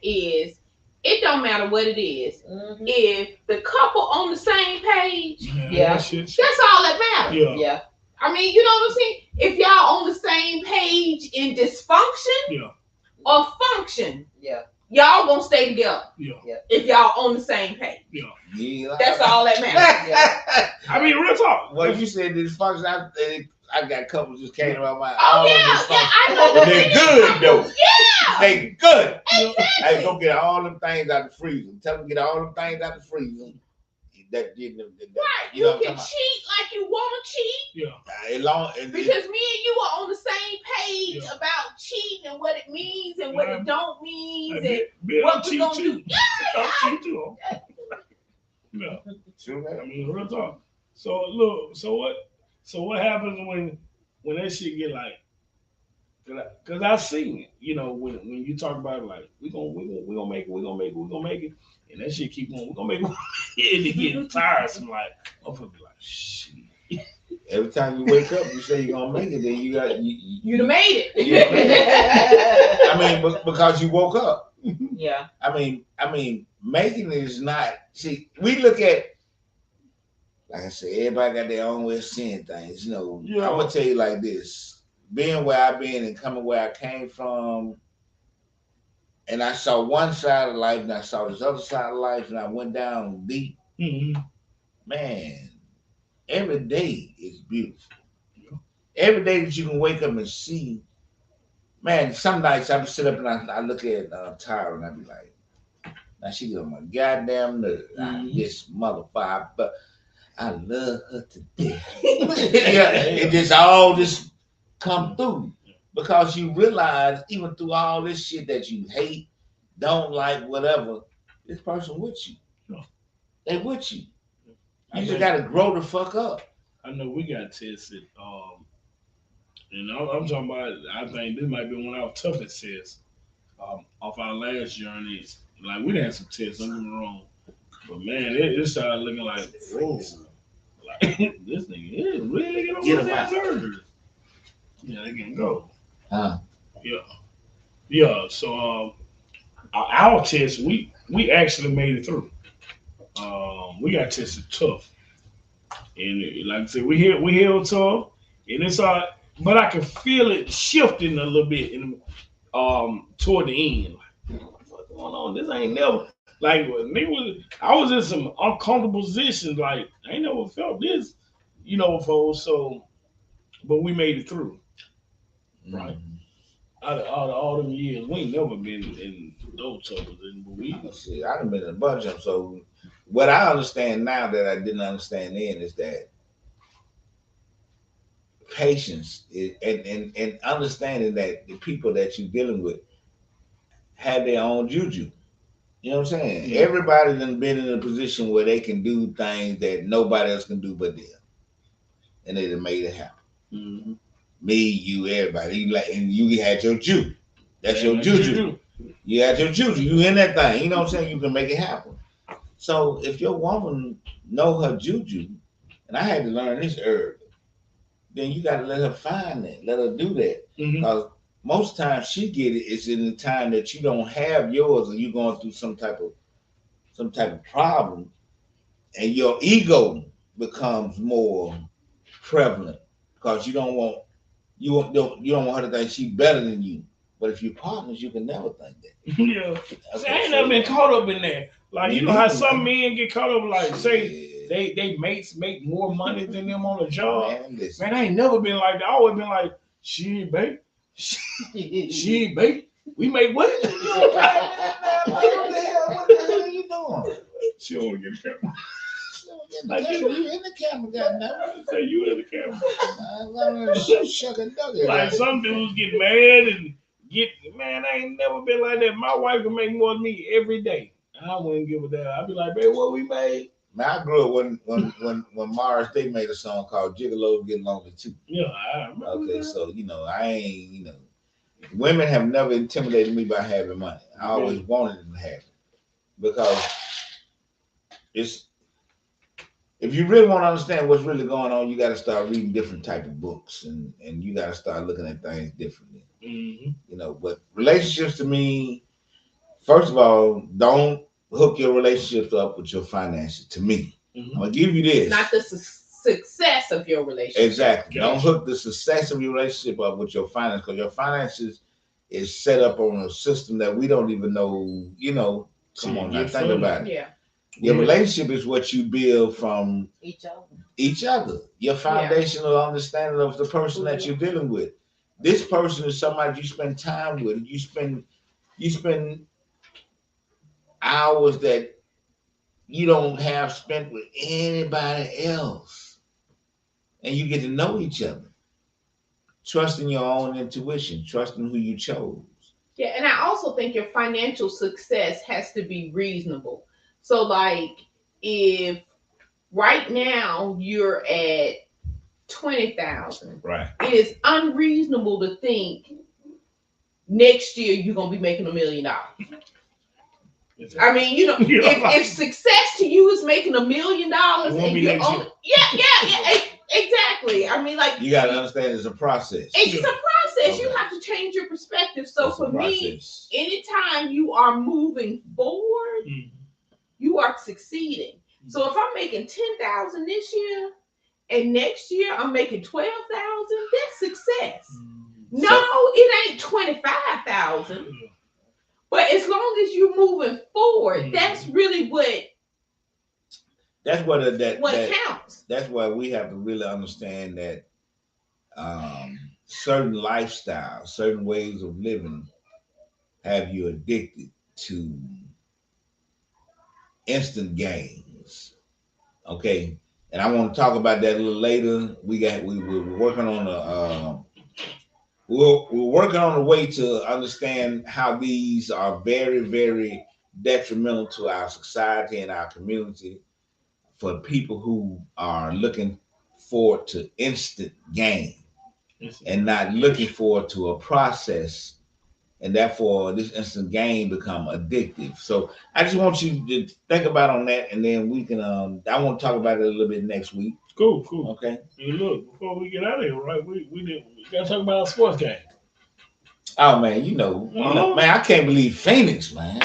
is it don't matter what it is. Mm-hmm. If the couple on the same page, Yeah. That shit. that's all that matters. Yeah. Yeah. I mean, you know what I'm saying? If y'all on the same page in dysfunction Yeah. or function, Yeah. y'all gonna stay together. Yeah. If y'all on the same page. Yeah. That's all that matters. Yeah. I mean, real talk. Well, if you said this function, I got couples just came around my Oh all yeah, of this I know. But they're good though. Yeah. They good. Exactly. Hey, go get all them things out the freezer. Tell them to get all them things out the freezer. Right. You You know what I'm can talking cheat like you want to cheat. Yeah. Because me and you are on the same page Yeah. about cheating and what it means and what Yeah. it don't mean. Hey, And Bill what we cheat gonna too. do? I'll cheat too. Yeah. about. I mean, real talk. So look, so what happens when that shit get like? Cause I've seen it, you know, when you talk about it, like we gonna make it, and that shit keep going, we gonna make it, and it get tiresome. Like I'm gonna be like, shit. Every time you wake up, you say you're gonna make it. Then you got You done made it. I mean, because you woke up. Yeah. I mean, making it is not. See, we look at, like I said, everybody got their own way of seeing things. You know, Yeah. I'm gonna tell you like this: being where I've been and coming where I came from, and I saw one side of life, and I saw this other side of life, and I went down deep. Mm-hmm. Man, every day is beautiful. Every day that you can wake up and see. Man, some nights I would sit up and I look at Tyra and I be like, now she get on my goddamn nerves. This motherfucker, but I love her to death. Yeah, it just all this come through because you realize even through all this shit that you hate, don't like, whatever, this person with you. Yeah. They with you. I You just know- gotta grow the fuck up. I know we got tested. And I'm talking about. I think this might be one of our toughest tests off our last journey. Like we done had some tests. Don't get me wrong, but man, it started looking like, whoa, like this nigga is really Get getting on him my out. nerves. Yeah, they can go. Huh. Yeah. So our test, we actually made it through. We got tested tough. And like I said, we held tough, and it's but I can feel it shifting a little bit toward the end. Like, what's going on? This ain't never like I was in some uncomfortable positions. Like I ain't never felt this, folks. So, but we made it through. Right. Out of all them years, we ain't never been in those troubles. But See, I done been in a bunch of them. So what I understand now that I didn't understand then is that patience and understanding that the people that you're dealing with have their own juju. You know what I'm saying? Yeah. Everybody done been in a position where they can do things that nobody else can do but them. And they done made it happen. Mm-hmm. Me, you, everybody. And you had your juju. That's your juju. You had your juju. You in that thing. You know what I'm saying? You can make it happen. So if your woman know her juju, and I had to learn this early, then you got to let her find that. Let her do that. Because most times she get it is in the time that you don't have yours, or you going through some type of problem, and your ego becomes more prevalent because you don't want her to think she's better than you. But if you're partners, you can never think that. Yeah. See, I ain't never been caught up in that. Like, you know how some men get caught up, like, say they mates make more money than them on a job. Man, I ain't never been like that. I always been like, shit, babe. Shit, babe. We make what? What the hell are you doing? She don't want to get the camera. You in the camera, goddamn. Say you in the camera. Shuck Like some dudes get mad and man, I ain't never been like that. My wife can make more than me every day. I wouldn't give a damn. I'd be like, babe, what we made? Man, I grew up when Mars they made a song called Gigolo Get Lonely Too. Yeah, I remember. Okay, that. So I ain't women have never intimidated me by having money. I always wanted them to have it. Because if you really want to understand what's really going on, you got to start reading different type of books, and you got to start looking at things differently. But relationships to me, first of all, don't hook your relationships up with your finances. To me, I'm gonna give you this. Not the success of your relationship. Exactly. Don't hook the success of your relationship up with your finances, because your finances is set up on a system that we don't even know. Come on, now think about it. Yeah. Your relationship is what you build from each other. Your foundational understanding of the person that you're dealing with. This person is somebody you spend time with. You spend hours that you don't have spent with anybody else. And you get to know each other. Trusting your own intuition, trusting who you chose. Yeah, and I also think your financial success has to be reasonable. So, like, if right now you're at 20,000, right? It is unreasonable to think next year you're gonna be making $1 million. I mean, if success to you is making $1 million, and you're only, exactly. I mean, like, you gotta understand it's a process. It's a process. Okay. You have to change your perspective. So for me, anytime you are moving forward, you are succeeding. So if I'm making 10,000 this year, and next year I'm making 12,000, that's success. No, it ain't 25,000. But as long as you're moving forward, that's really what counts. That's why we have to really understand that certain lifestyles, certain ways of living have you addicted to instant gains. Okay. And I want to talk about that a little later. We're working on we're working on a way to understand how these are very, very detrimental to our society and our community for people who are looking forward to instant gain and not looking forward to a process. And therefore, this instant gain become addictive. So I just want you to think about on that, and then we can. I want to talk about it a little bit next week. Cool. Okay. Hey, look, before we get out of here, right? We gotta talk about our sports game. Oh man, man, I can't believe Phoenix, man.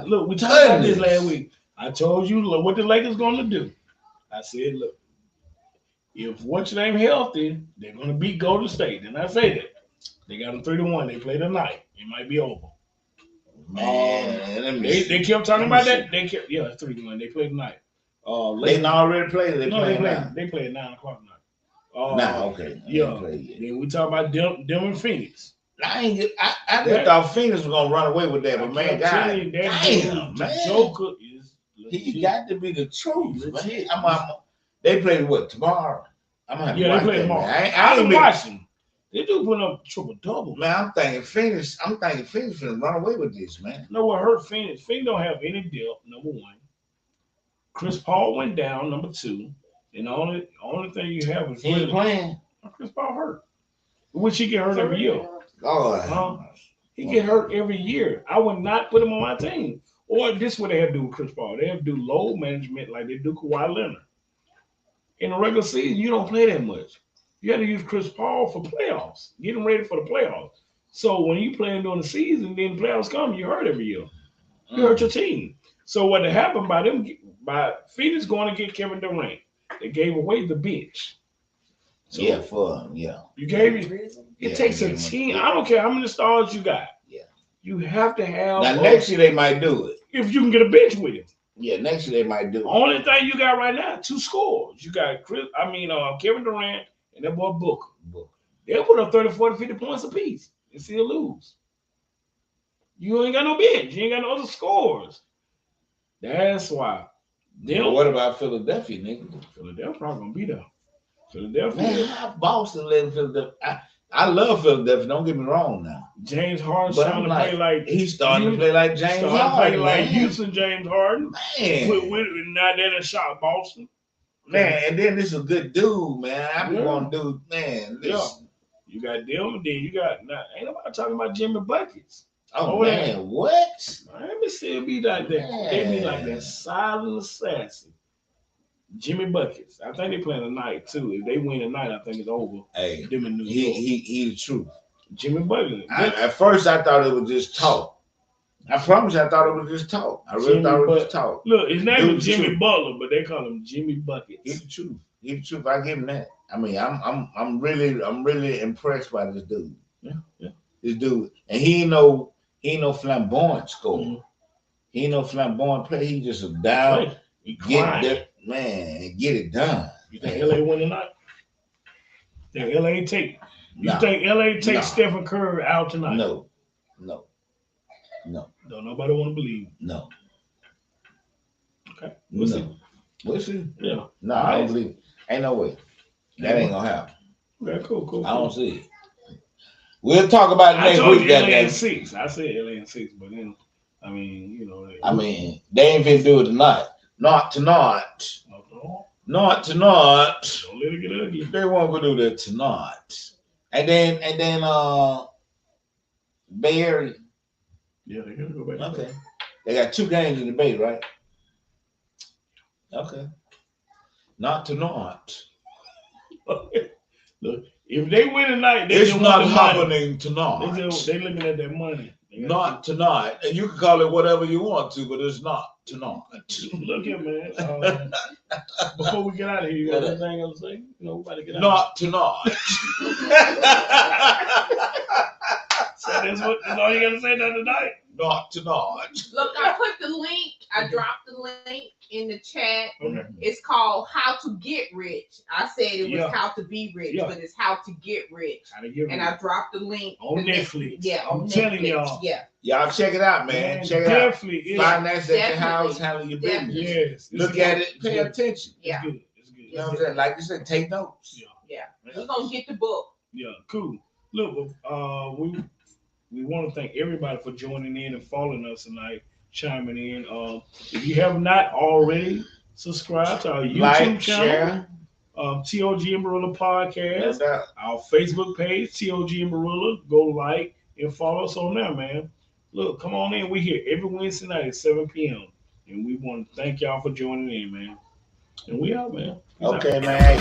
Look, we talked about this last week. I told you, look what the Lakers gonna do. I said, look, if what's your name healthy, they're gonna beat Golden State. And I say that. They got them 3-1. They play tonight. It might be over. Man, They kept talking about that. They kept it's 3-1. They play tonight. They already played. They no, play they play. now. They play at 9 o'clock now. Okay. Then we talk about them and Phoenix. I just thought Phoenix was gonna run away with that, but man, God, damn, man, Joker is legit. He got to be the truth, man. They play what tomorrow? I'm gonna have to watch they play that, tomorrow. Man. I ain't watching. They do put up triple double. Man, I'm thinking Phoenix gonna run away with this, man. You know what hurt Phoenix? Phoenix don't have any depth. Number one, Chris Paul went down. Number two, and the only thing you have is He ain't playing. Chris Paul hurt. Which he get hurt every year. Oh, he get hurt every year. I would not put him on my team. Or this is what they have to do with Chris Paul. They have to do load management like they do Kawhi Leonard. In the regular season, you don't play that much. You have to use Chris Paul for playoffs. Get him ready for the playoffs. So when you playing during the season, then the playoffs come, you hurt every year. You hurt your team. So what happened by Phoenix going to get Kevin Durant, they gave away the bench. So you gave it takes a team. I don't care how many stars you got. Yeah. You have to have. Now next year they might do it. If you can get a bench with him. Yeah, next year they might do it. Only thing you got right now, 2 scores. You got Kevin Durant and that boy Booker. They'll put up 30, 40, 50 points apiece and still lose. You ain't got no bench. You ain't got no other scores. That's why. Well, what about Philadelphia, nigga? Philadelphia probably gonna be there. Philadelphia. Man, how Boston letting Philadelphia? I love Philadelphia. Don't get me wrong now. James Harden's starting to play like he's starting to play like James Harden. Like Houston James Harden. Man, now they done shot Boston. Man, and then this is a good dude, man. I be want dude, man. Listen. You got them, and then you got ain't nobody talking about Jimmy Buckets. Oh man, what? Let me still be like that. They be like that silent assassin. Jimmy Buckets. I think they playing tonight too. If they win tonight, I think it's over. Hey, them in New York. He the truth. Jimmy Buckets. At first, I thought it was just talk. I promise you, I thought it was just talk. I really thought it was just talk. Look, his name is Jimmy Butler, but they call him Jimmy Buckets. He's the truth. He's the truth. I give him that. I mean, I'm really impressed by this dude. Yeah. This dude, and he ain't no flamboyant scorer. Mm-hmm. He ain't no flamboyant player. He just a down. Get that man, get it done. You think LA win tonight? Think LA take? You think LA take Stephen Curry out tonight? No. Don't nobody want to believe. No. Okay. We'll see. Yeah. No, I don't believe it. Ain't no way. That ain't gonna happen. Okay, cool. I don't see it. We'll talk about it next week. LA in 6. I said LA in 6, but then I mean, they ain't finna do it tonight. Not tonight. Not tonight. Don't let it get ugly. They won't go do that tonight. And then Bay Area. Yeah, they gotta go back. Okay. They got 2 games in the Bay, right? Okay. Not tonight. Look, if they win tonight, it's not happening tonight. They looking at that money. Not tonight. And you can call it whatever you want to, but it's not tonight. Look here, man. Before we get out of here, you got anything else to say? We about to get out. Not tonight. So that's all you got to say tonight? Not tonight. Look, I put the link. I dropped the link in the chat. Okay. It's called How to Get Rich. I said it was How to Be Rich, but it's How to Get Rich. How to get rich. And I dropped the link on Netflix. Yeah, on I'm Netflix. telling y'all. Yeah. Y'all check it out, man. Check it out. Finance at your house, handle your business. Yes. Look at it, pay attention. Yeah. It's good. You know what I'm saying? Like you said, take notes. Yeah. We're gonna get the book. Yeah, cool. Look, we want to thank everybody for joining in and following us tonight, chiming in. If you have not already, subscribe to our YouTube channel, T.O.G. and Marilla Podcast, our Facebook page, T.O.G. and Marilla. Go like and follow us on there, man. Look, come on in. We're here every Wednesday night at 7 p.m. And we want to thank y'all for joining in, man. And we out, man. Okay, man.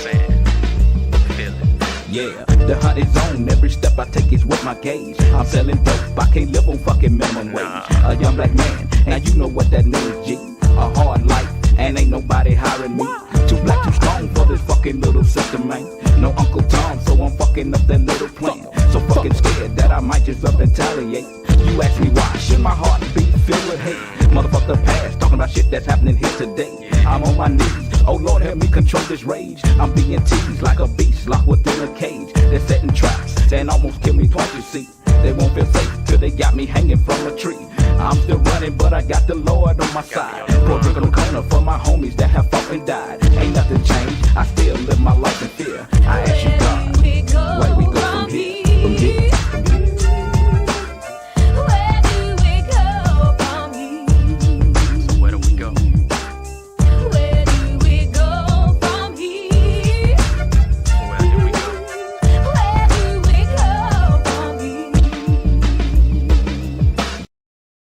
Yeah, the hunt is on. Every step I take is with my gauge. I'm selling dope. I can't live on fucking minimum wage. A young black man, now you know what that means, G. A hard life, and ain't nobody hiring me. Too black, too strong for this fucking fucking little sister, man. No Uncle Tom, so I'm fucking up that little plan. So fucking scared that I might just up and retaliate. You ask me why, should my heart be filled with hate? Motherfucker past, talking about shit that's happening here today. I'm on my knees, oh Lord help me control this rage. I'm being teased like a beast locked within a cage. They're setting traps and almost kill me twice, you see. They won't feel safe till they got me hanging from a tree. I'm still running, but I got the Lord on my side. Pour a drink on the corner for my homies that have fought and died. Ain't nothing changed, I still